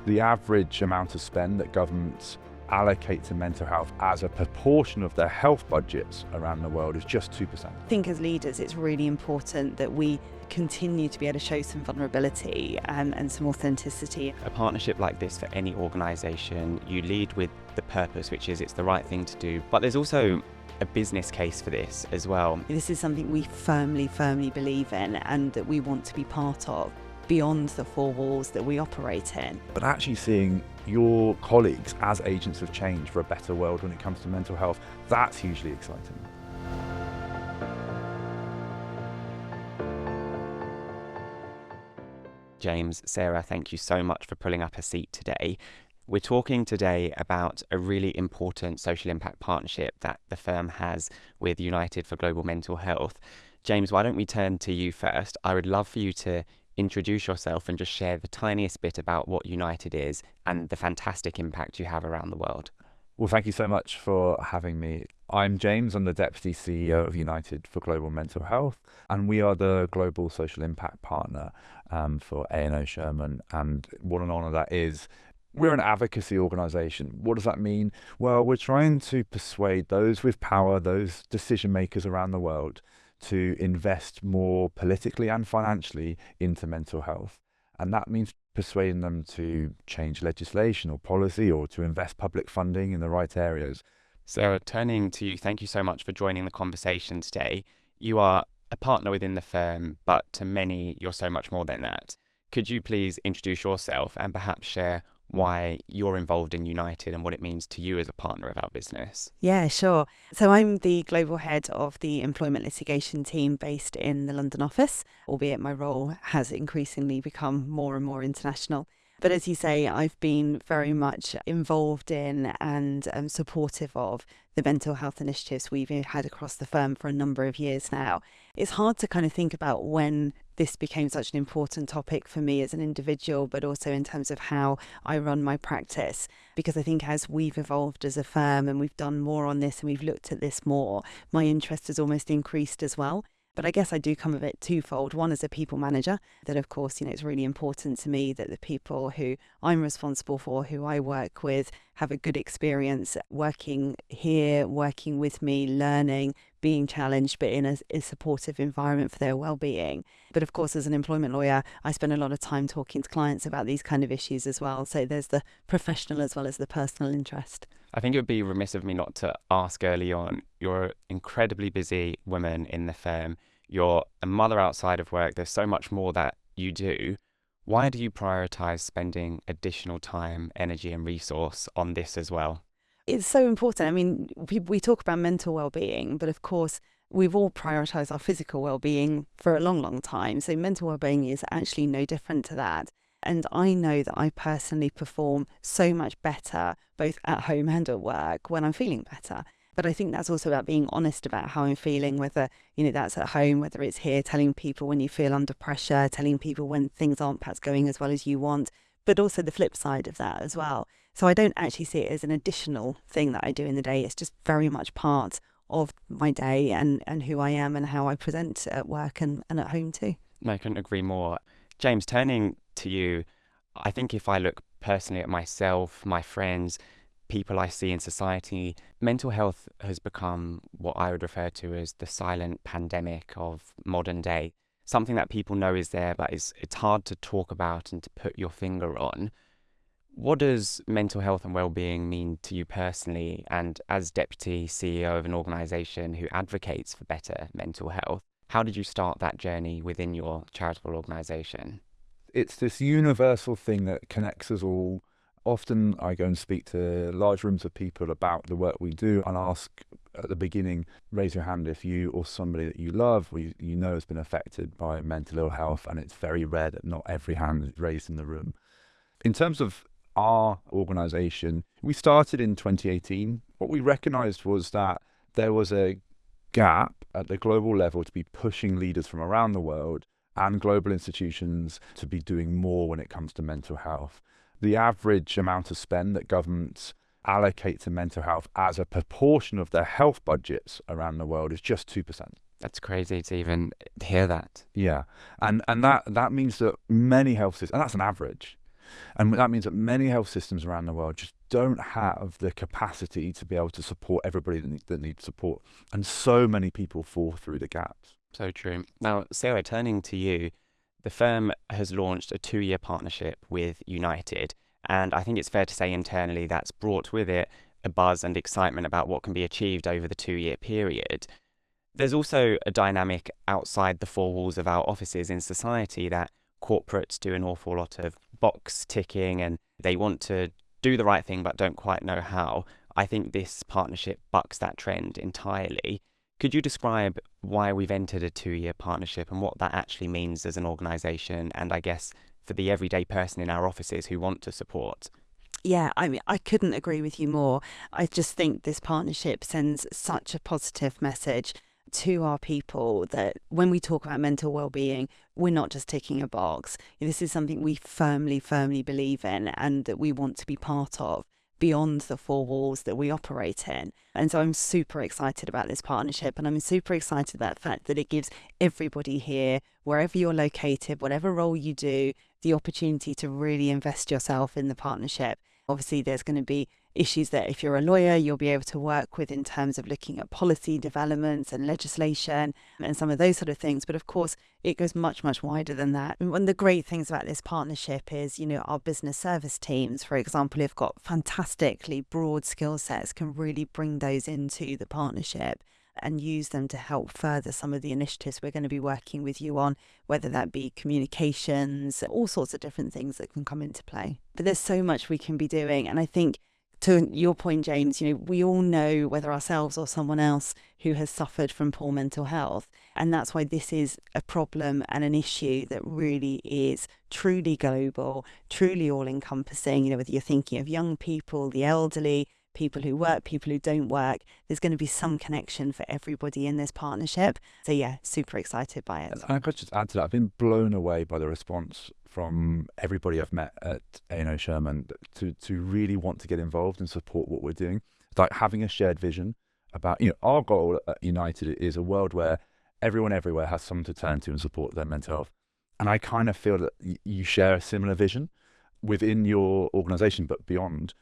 The average amount of spend that governments allocate to mental health as a proportion of their health budgets around the world is just 2%. I think as leaders, it's really important that we continue to be able to show some vulnerability and some authenticity. A partnership like this for any organisation, you lead with the purpose, which is it's the right thing to do, but there's also a business case for this as well. This is something we firmly believe in and that we want to be part of beyond the four walls that we operate in. But actually seeing your colleagues as agents of change for a better world when it comes to mental health, that's hugely exciting. James, Sarah, thank you so much for pulling up a seat today. We're talking today about a really important social impact partnership that the firm has with United for Global Mental Health. James, why don't we turn to you first? I would love for you to introduce yourself and just share the tiniest bit about what United is and the fantastic impact you have around the world. Well, thank you so much for having me. I'm James, I'm the Deputy CEO of United for Global Mental Health, and we are the global social impact partner for A&O Shearman. And what an honour that is. We're an advocacy organisation. What does that mean? Well, we're trying to persuade those with power, those decision makers around the world, to invest more politically and financially into mental health. And that means persuading them to change legislation or policy or to invest public funding in the right areas. Sarah, turning to you, thank you so much for joining the conversation today. You are a partner within the firm, but to many, you're so much more than that. Could you please introduce yourself and perhaps share why you're involved in United and what it means to you as a partner of our business? Yeah, sure. So I'm the global head of the employment litigation team based in the London office, albeit my role has increasingly become more and more international. But as you say, I've been very much involved in and supportive of the mental health initiatives we've had across the firm for a number of years now. It's hard to kind of think about when this became such an important topic for me as an individual, but also in terms of how I run my practice. Because I think as we've evolved as a firm and we've done more on this and we've looked at this more, my interest has almost increased as well. But I guess I do come of it twofold. One, as a people manager, that of course, it's really important to me that the people who I'm responsible for, who I work with, have a good experience working here, working with me, learning, being challenged, but in a supportive environment for their well-being. But of course, as an employment lawyer, I spend a lot of time talking to clients about these kind of issues as well. So there's the professional as well as the personal interest. I think it would be remiss of me not to ask early on, you're an incredibly busy woman in the firm. You're a mother outside of work. There's so much more that you do. Why do you prioritise spending additional time, energy and resource on this as well? It's so important. I mean, we talk about mental well-being, but of course, we've all prioritised our physical well-being for a long time. So mental well-being is actually no different to that. And I know that I personally perform so much better, both at home and at work, when I'm feeling better. But I think that's also about being honest about how I'm feeling, whether, that's at home, whether it's here, telling people when you feel under pressure, telling people when things aren't perhaps going as well as you want, but also the flip side of that as well. So I don't actually see it as an additional thing that I do in the day. It's just very much part of my day and who I am and how I present at work and at home too. No, I couldn't agree more. James, turning to you, I think if I look personally at myself, my friends, people I see in society, mental health has become what I would refer to as the silent pandemic of modern day. Something that people know is there, but it's hard to talk about and to put your finger on. What does mental health and well-being mean to you personally, and as Deputy CEO of an organisation who advocates for better mental health? How did you start that journey within your charitable organisation? It's this universal thing that connects us all. Often I go and speak to large rooms of people about the work we do and ask at the beginning, raise your hand if you or somebody that you love or you know has been affected by mental ill health, and it's very rare that not every hand is raised in the room. In terms of our organisation, we started in 2018. What we recognised was that there was a gap at the global level to be pushing leaders from around the world and global institutions to be doing more when it comes to mental health. The average amount of spend that governments allocate to mental health as a proportion of their health budgets around the world is just 2%. That's crazy to even hear that. Yeah, and that means that many health systems, and that's an average. And that means that many health systems around the world just don't have the capacity to be able to support everybody that needs support. And so many people fall through the gaps. So true. Now, Sarah, turning to you, the firm has launched a 2-year partnership with United. And I think it's fair to say internally that's brought with it a buzz and excitement about what can be achieved over the 2-year period. There's also a dynamic outside the four walls of our offices in society that corporates do an awful lot of box ticking and they want to do the right thing but don't quite know how. I think this partnership bucks that trend entirely. Could you describe why we've entered a 2-year partnership and what that actually means as an organisation and I guess for the everyday person in our offices who want to support? Yeah, I mean, I couldn't agree with you more. I just think this partnership sends such a positive message to our people that when we talk about mental well-being, we're not just ticking a box. This is something we firmly believe in and that we want to be part of beyond the four walls that we operate in. And so I'm super excited about this partnership, and I'm super excited about the fact that it gives everybody here, wherever you're located, whatever role you do, the opportunity to really invest yourself in the partnership. Obviously, there's going to be issues that if you're a lawyer, you'll be able to work with in terms of looking at policy developments and legislation and some of those sort of things. But of course, it goes much wider than that. And one of the great things about this partnership is, our business service teams, for example, have got fantastically broad skill sets, can really bring those into the partnership and use them to help further some of the initiatives we're going to be working with you on, whether that be communications, all sorts of different things that can come into play. But there's so much we can be doing. And I think to your point, James, we all know, whether ourselves or someone else, who has suffered from poor mental health. And that's why this is a problem and an issue that really is truly global, truly all encompassing. Whether you're thinking of young people, the elderly, people who work, people who don't work, there's going to be some connection for everybody in this partnership. So yeah, super excited by it. I could just add to that, I've been blown away by the response from everybody I've met at A&O Shearman to really want to get involved and support what we're doing. Like having a shared vision about, our goal at United is a world where everyone everywhere has someone to turn to and support their mental health. And I kind of feel that you share a similar vision within your organisation, but beyond.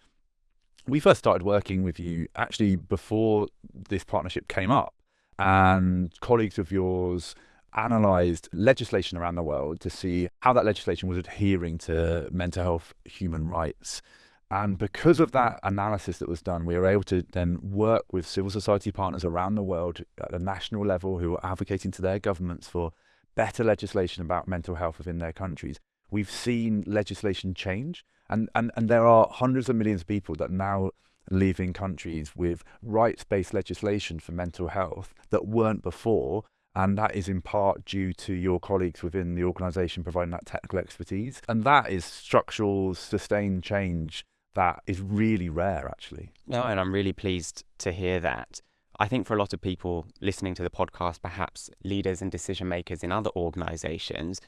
We first started working with you actually before this partnership came up, and colleagues of yours analysed legislation around the world to see how that legislation was adhering to mental health human rights. And because of that analysis that was done, we were able to then work with civil society partners around the world at a national level who are advocating to their governments for better legislation about mental health within their countries. We've seen legislation change. And there are hundreds of millions of people that now live in countries with rights-based legislation for mental health that weren't before. And that is in part due to your colleagues within the organisation providing that technical expertise. And that is structural, sustained change that is really rare, actually. No, and I'm really pleased to hear that. I think for a lot of people listening to the podcast, perhaps leaders and decision makers in other organisations,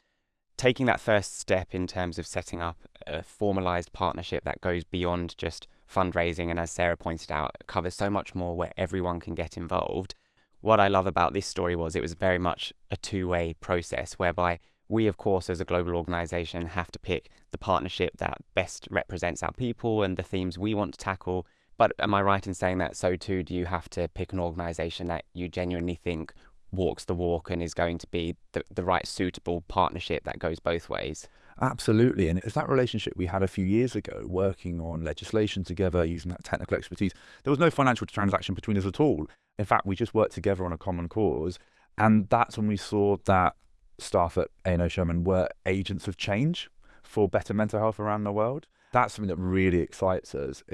taking that first step in terms of setting up a formalised partnership that goes beyond just fundraising and, as Sarah pointed out, covers so much more where everyone can get involved. What I love about this story was it was very much a two-way process whereby we, of course, as a global organisation, have to pick the partnership that best represents our people and the themes we want to tackle. But am I right in saying that so too do you have to pick an organisation that you genuinely think walks the walk and is going to be the right suitable partnership that goes both ways? Absolutely. And it's that relationship we had a few years ago, working on legislation together, using that technical expertise. There was no financial transaction between us at all. In fact, we just worked together on a common cause. And that's when we saw that staff at A&O Shearman were agents of change for better mental health around the world. That's something that really excites us,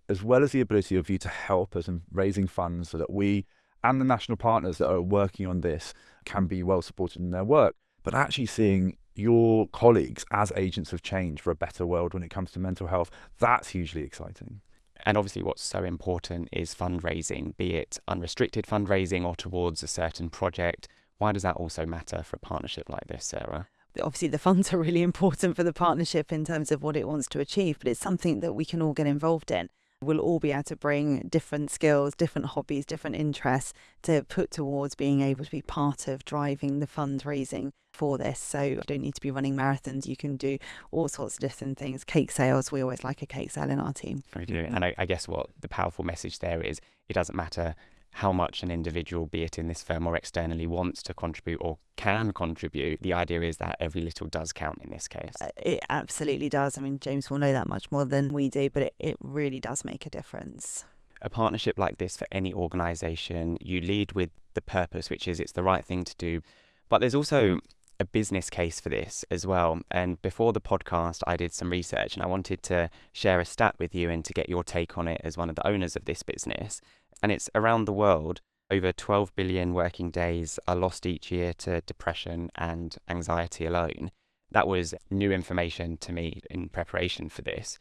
as well as the ability of you to help us in raising funds so that we and the national partners that are working on this can be well supported in their work, but actually seeing your colleagues as agents of change for a better world when it comes to mental health, that's hugely exciting. And obviously what's so important is fundraising, be it unrestricted fundraising or towards a certain project. Why does that also matter for a partnership like this, Sarah? Obviously, the funds are really important for the partnership in terms of what it wants to achieve, but it's something that we can all get involved in. We'll all be able to bring different skills, different hobbies, different interests to put towards being able to be part of driving the fundraising for this. So you don't need to be running marathons. You can do all sorts of different things. Cake sales, we always like a cake sale in our team. We do. And I guess what the powerful message there is, it doesn't matter how much an individual, be it in this firm or externally, wants to contribute or can contribute. The idea is that every little does count in this case. It absolutely does. I mean, James will know that much more than we do, but it really does make a difference. A partnership like this for any organisation, you lead with the purpose, which is it's the right thing to do. But there's also a business case for this as well. And before the podcast, I did some research and I wanted to share a stat with you and to get your take on it as one of the owners of this business. And it's around the world, over 12 billion working days are lost each year to depression and anxiety alone. That was new information to me in preparation for this.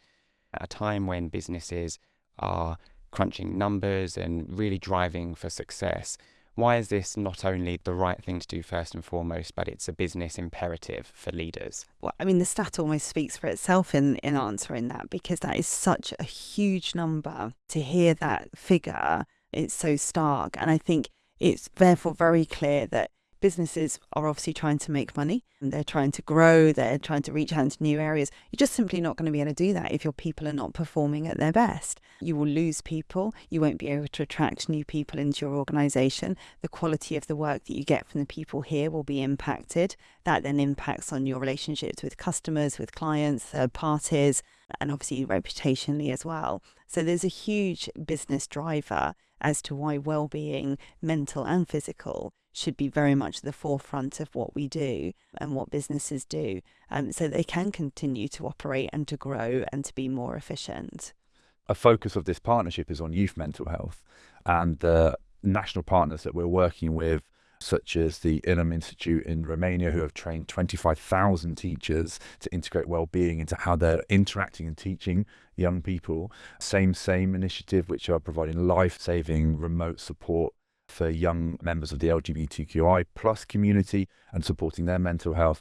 At a time when businesses are crunching numbers and really driving for success, why is this not only the right thing to do first and foremost, but it's a business imperative for leaders? Well, I mean, the stat almost speaks for itself in answering that, because that is such a huge number. To hear that figure, it's so stark. And I think it's therefore very clear that businesses are obviously trying to make money and they're trying to grow, they're trying to reach out into new areas. You're just simply not going to be able to do that if your people are not performing at their best. You will lose people. You won't be able to attract new people into your organisation. The quality of the work that you get from the people here will be impacted. That then impacts on your relationships with customers, with clients, third parties, and obviously reputationally as well. So there's a huge business driver as to why well-being, mental and physical, should be very much the forefront of what we do and what businesses do, so they can continue to operate and to grow and to be more efficient. A focus of this partnership is on youth mental health, and the national partners that we're working with, such as the ILM Institute in Romania, who have trained 25,000 teachers to integrate well-being into how they're interacting and teaching young people. Same initiative, which are providing life-saving remote support for young members of the LGBTQI plus community and supporting their mental health,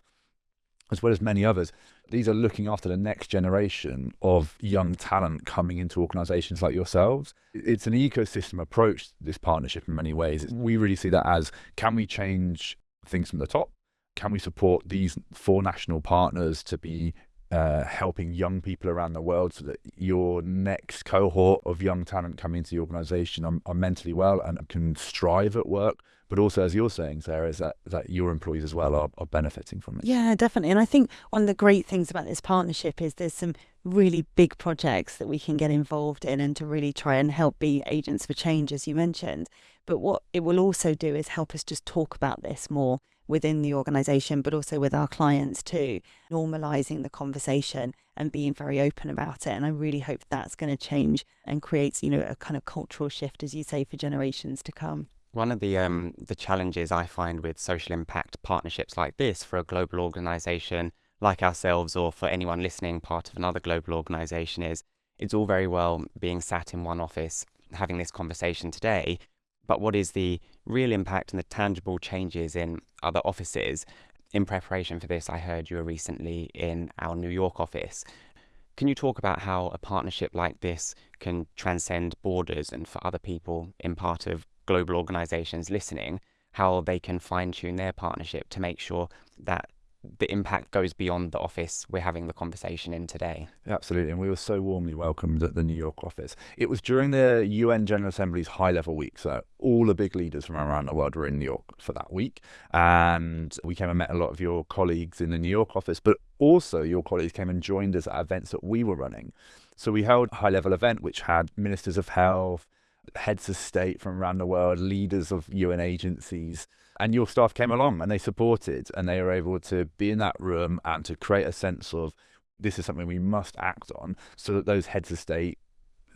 as well as many others. These are looking after the next generation of young talent coming into organisations like yourselves. It's an ecosystem approach, this partnership, in many ways. We really see that as, can we change things from the top? Can we support these 4 national partners to be helping young people around the world, so that your next cohort of young talent coming into the organisation are mentally well and can strive at work? But also, as you're saying, Sarah, is that your employees as well are benefiting from it. Yeah, definitely. And I think one of the great things about this partnership is there's some really big projects that we can get involved in and to really try and help be agents for change, as you mentioned. But what it will also do is help us just talk about this more within the organisation, but also with our clients too, normalising the conversation and being very open about it. And I really hope that's going to change and create, a kind of cultural shift, as you say, for generations to come. One of the challenges I find with social impact partnerships like this for a global organisation like ourselves, or for anyone listening part of another global organisation, is it's all very well being sat in one office having this conversation today, but what is the real impact and the tangible changes in other offices? In preparation for this, I heard you were recently in our New York office. Can you talk about how a partnership like this can transcend borders, and for other people in part of global organisations listening, how they can fine-tune their partnership to make sure that the impact goes beyond the office we're having the conversation in today? Absolutely, and we were so warmly welcomed at the New York office. It was during the UN General Assembly's high-level week, so all the big leaders from around the world were in New York for that week, and we came and met a lot of your colleagues in the New York office, but also your colleagues came and joined us at events that we were running. So we held a high-level event which had ministers of health, heads of state from around the world, leaders of UN agencies, and your staff came along and they supported, and they were able to be in that room and to create a sense of, this is something we must act on, so that those heads of state,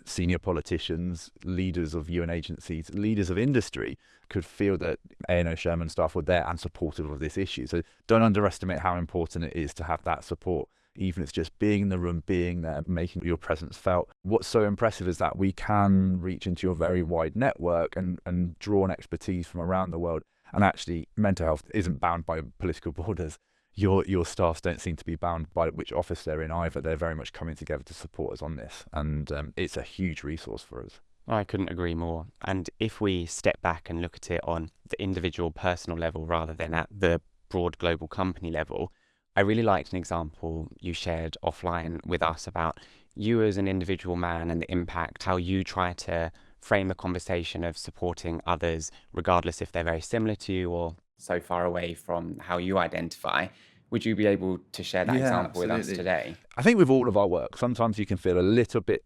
senior politicians, leaders of UN agencies, leaders of industry could feel that A&O Shearman staff were there and supportive of this issue. So don't underestimate how important it is to have that support, even if it's just being in the room, being there, making your presence felt. What's so impressive is that we can reach into your very wide network and draw on expertise from around the world. And actually, mental health isn't bound by political borders. your staff don't seem to be bound by which office they're in either. They're very much coming together to support us on this, and it's a huge resource for us. I couldn't agree more. And if we step back and look at it on the individual personal level rather than at the broad global company level, I really liked an example you shared offline with us about you as an individual man and the impact, how you try to frame the conversation of supporting others, regardless if they're very similar to you or so far away from how you identify. Would you be able to share that example with us today? I think with all of our work, sometimes you can feel a little bit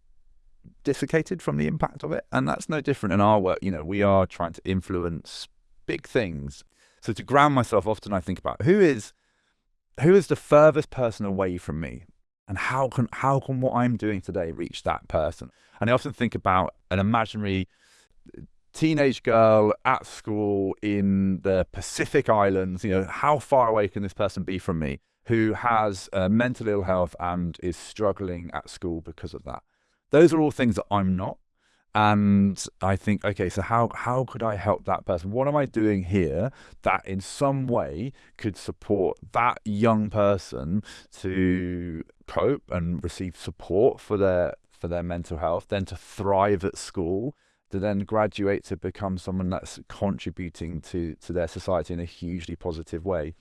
desiccated from the impact of it, and that's no different in our work. We are trying to influence big things. So to ground myself, often I think about who is the furthest person away from me, and how can what I'm doing today reach that person? And I often think about an imaginary teenage girl at school in the Pacific Islands. How far away can this person be from me, who has mental ill health and is struggling at school because of that? Those are all things that I'm not. And I think, okay, so how could I help that person? What am I doing here that in some way could support that young person to cope and receive support for their mental health, then to thrive at school, to then graduate to become someone that's contributing to their society in a hugely positive way?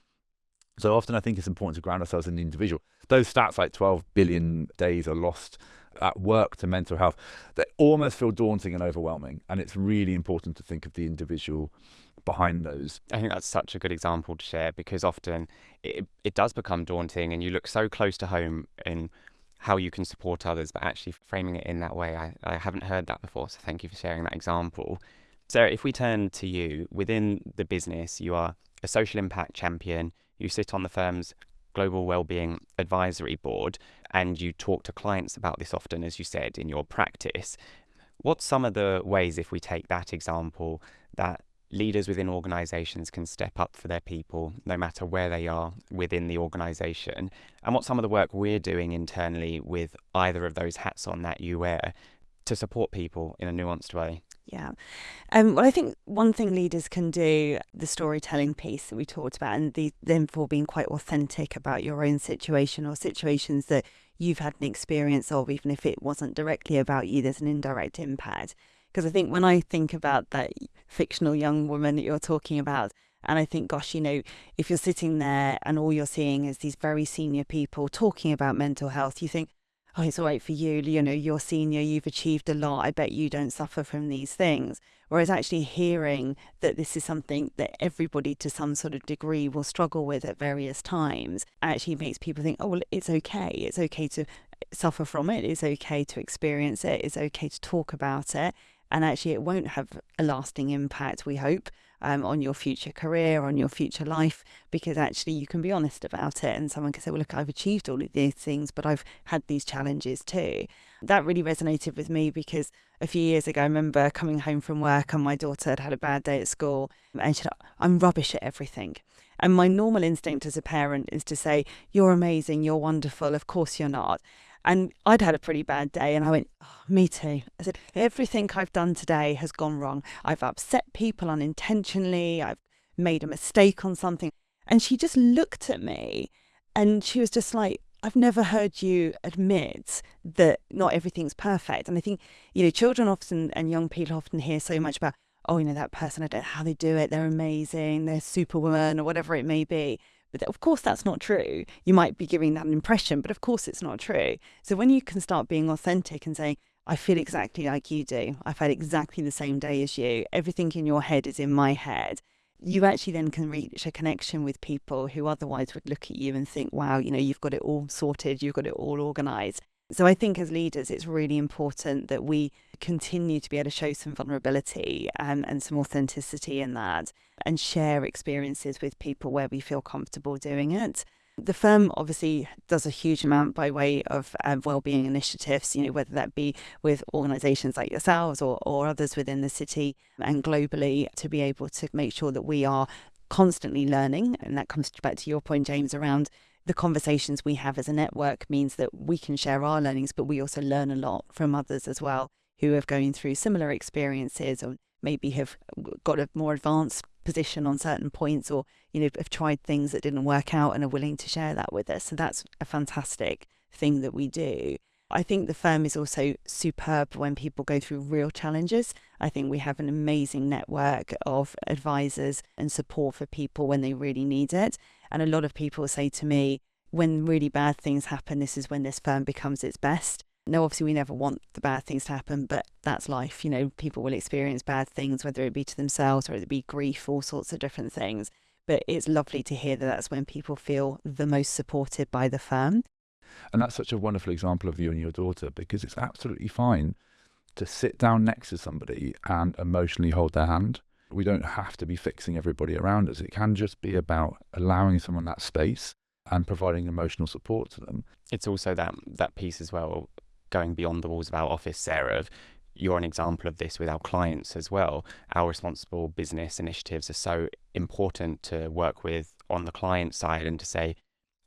So often I think it's important to ground ourselves in the individual. Those stats, like 12 billion days are lost at work to mental health, they almost feel daunting and overwhelming. And it's really important to think of the individual behind those. I think that's such a good example to share, because often it does become daunting and you look so close to home in how you can support others, but actually framing it in that way, I haven't heard that before. So thank you for sharing that example. Sarah, if we turn to you, within the business, you are a social impact champion. You sit on the firm's Global Wellbeing Advisory Board, and you talk to clients about this often, as you said, in your practice. What's some of the ways, if we take that example, that leaders within organisations can step up for their people, no matter where they are within the organisation? And what's some of the work we're doing internally with either of those hats on that you wear to support people in a nuanced way? Yeah. Well, I think one thing leaders can do, the storytelling piece that we talked about, and therefore being quite authentic about your own situation or situations that you've had an experience of, even if it wasn't directly about you, there's an indirect impact. Because I think when I think about that fictional young woman that you're talking about, and I think, gosh, if you're sitting there and all you're seeing is these very senior people talking about mental health, you think, oh, it's all right for you, you're senior, you've achieved a lot, I bet you don't suffer from these things. Whereas actually hearing that this is something that everybody to some sort of degree will struggle with at various times actually makes people think, oh, well, it's okay. It's okay to suffer from it. It's okay to experience it. It's okay to talk about it. And actually it won't have a lasting impact, we hope, on your future career, on your future life, because actually you can be honest about it and someone can say, well, look, I've achieved all of these things, but I've had these challenges too. That really resonated with me because a few years ago, I remember coming home from work and my daughter had had a bad day at school and she said, I'm rubbish at everything. And my normal instinct as a parent is to say, you're amazing, you're wonderful, of course you're not. And I'd had a pretty bad day and I went, oh, me too. I said, everything I've done today has gone wrong. I've upset people unintentionally. I've made a mistake on something. And she just looked at me and she was just like, I've never heard you admit that not everything's perfect. And I think, children often and young people often hear so much about, oh, that person, I don't know how they do it. They're amazing. They're superwoman or whatever it may be. But of course, that's not true. You might be giving that impression, but of course it's not true. So when you can start being authentic and saying, I feel exactly like you do. I've had exactly the same day as you. Everything in your head is in my head. You actually then can reach a connection with people who otherwise would look at you and think, wow, you've got it all sorted. You've got it all organised. So I think as leaders, it's really important that we continue to be able to show some vulnerability and some authenticity in that and share experiences with people where we feel comfortable doing it. The firm obviously does a huge amount by way of wellbeing initiatives, whether that be with organisations like yourselves or others within the city and globally, to be able to make sure that we are constantly learning. And that comes back to your point, James, around the conversations we have as a network means that we can share our learnings, but we also learn a lot from others as well who are going through similar experiences or maybe have got a more advanced position on certain points, or, have tried things that didn't work out and are willing to share that with us. So that's a fantastic thing that we do. I think the firm is also superb when people go through real challenges. I think we have an amazing network of advisors and support for people when they really need it. And a lot of people say to me, when really bad things happen, this is when this firm becomes its best. No, obviously we never want the bad things to happen, but that's life. People will experience bad things, whether it be to themselves or it be grief, all sorts of different things. But it's lovely to hear that that's when people feel the most supported by the firm. And that's such a wonderful example of you and your daughter, because it's absolutely fine to sit down next to somebody and emotionally hold their hand. We don't have to be fixing everybody around us. It can just be about allowing someone that space and providing emotional support to them. It's also that piece as well, going beyond the walls of our office, Sarah. You're an example of this with our clients as well. Our responsible business initiatives are so important to work with on the client side, and to say,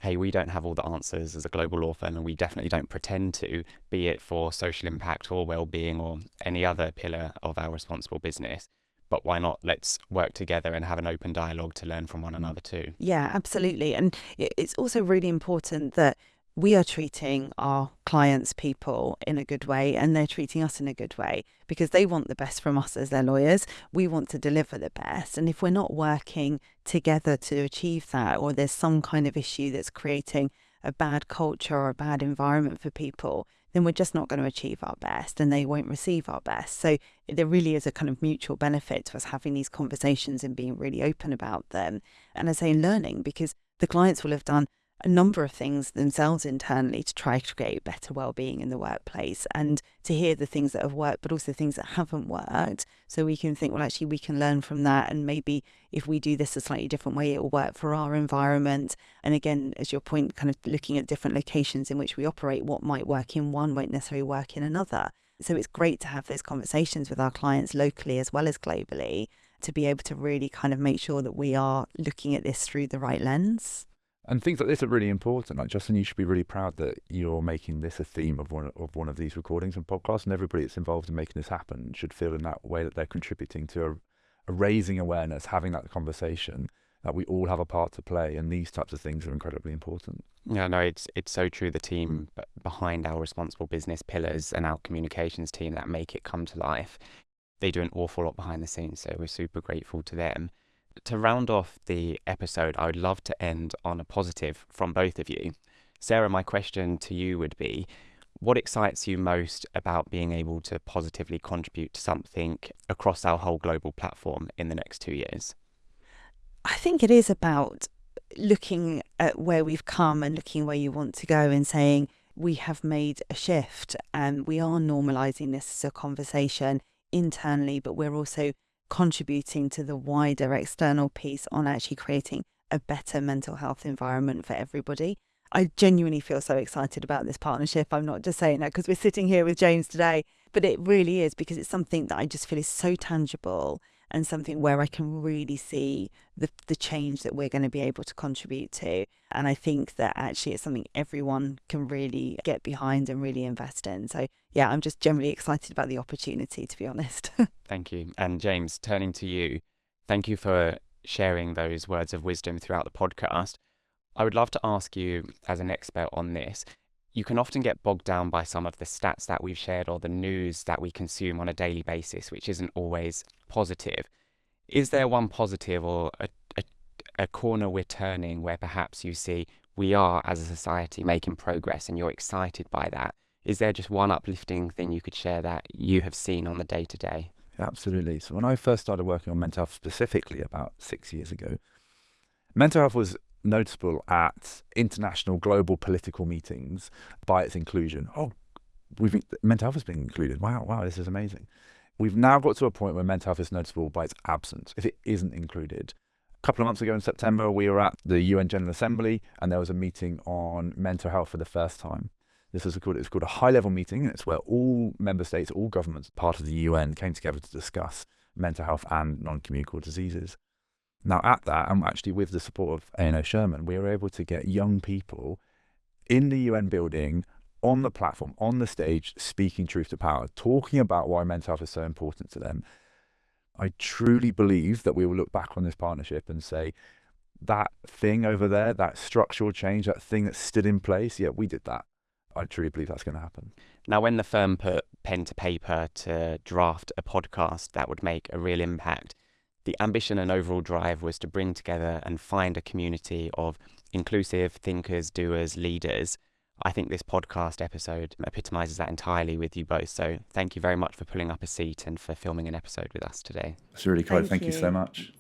hey, we don't have all the answers as a global law firm, and we definitely don't pretend to, be it for social impact or well-being or any other pillar of our responsible business. But why not? Let's work together and have an open dialogue to learn from one another too. Yeah, absolutely. And it's also really important that we are treating our clients, people, in a good way, and they're treating us in a good way, because they want the best from us as their lawyers. We want to deliver the best. And if we're not working together to achieve that, or there's some kind of issue that's creating a bad culture or a bad environment for people, then we're just not going to achieve our best, and they won't receive our best. So there really is a kind of mutual benefit to us having these conversations and being really open about them. And I say learning, because the clients will have done a number of things themselves internally to try to create better well-being in the workplace, and to hear the things that have worked, but also things that haven't worked. So we can think, well, actually, we can learn from that. And maybe if we do this a slightly different way, it will work for our environment. And again, as your point, kind of looking at different locations in which we operate, what might work in one won't necessarily work in another. So it's great to have those conversations with our clients locally as well as globally, to be able to really kind of make sure that we are looking at this through the right lens. And things like this are really important. Like, Justin, you should be really proud that you're making this a theme of one of these recordings and podcasts, and everybody that's involved in making this happen should feel in that way that they're contributing to a raising awareness, having that conversation, that we all have a part to play, and these types of things are incredibly important. Yeah, no, it's so true. The team behind our responsible business pillars and our communications team that make it come to life, they do an awful lot behind the scenes, so we're super grateful to them. To round off the episode, I would love to end on a positive from both of you. Sarah, my question to you would be, what excites you most about being able to positively contribute to something across our whole global platform in the next 2 years? I think it is about looking at where we've come and looking where you want to go, and saying we have made a shift and we are normalising this as a conversation internally, but we're also contributing to the wider external piece on actually creating a better mental health environment for everybody. I genuinely feel so excited about this partnership. I'm not just saying that because we're sitting here with James today, but it really is, because it's something that I just feel is so tangible, and something where I can really see the change that we're going to be able to contribute to. And I think that actually it's something everyone can really get behind and really invest in. So yeah, I'm just generally excited about the opportunity, to be honest. Thank you. And James, turning to you, thank you for sharing those words of wisdom throughout the podcast. I would love to ask you, as an expert on this, you can often get bogged down by some of the stats that we've shared or the news that we consume on a daily basis, which isn't always positive. Is there one positive or a corner we're turning where perhaps you see we are, as a society, making progress and you're excited by that? Is there just one uplifting thing you could share that you have seen on the day-to-day? Absolutely. So when I first started working on mental health specifically about 6 years ago, mental health was noticeable at international global political meetings by its inclusion. Oh, mental health has been included. Wow, this is amazing. We've now got to a point where mental health is noticeable by its absence, if it isn't included. A couple of months ago in September, we were at the UN General Assembly, and there was a meeting on mental health for the first time. It's called a high-level meeting, and it's where all member states, all governments, part of the UN, came together to discuss mental health and non-communicable diseases. Now, at that, and actually with the support of A&O Shearman, we were able to get young people in the UN building, on the platform, on the stage, speaking truth to power, talking about why mental health is so important to them. I truly believe that we will look back on this partnership and say, that thing over there, that structural change, that thing that stood in place, yeah, we did that. I truly believe that's going to happen. Now, when the firm put pen to paper to draft a podcast that would make a real impact, the ambition and overall drive was to bring together and find a community of inclusive thinkers, doers, leaders. I think this podcast episode epitomizes that entirely with you both. So thank you very much for pulling up a seat and for filming an episode with us today. It's really kind. Thank you so much.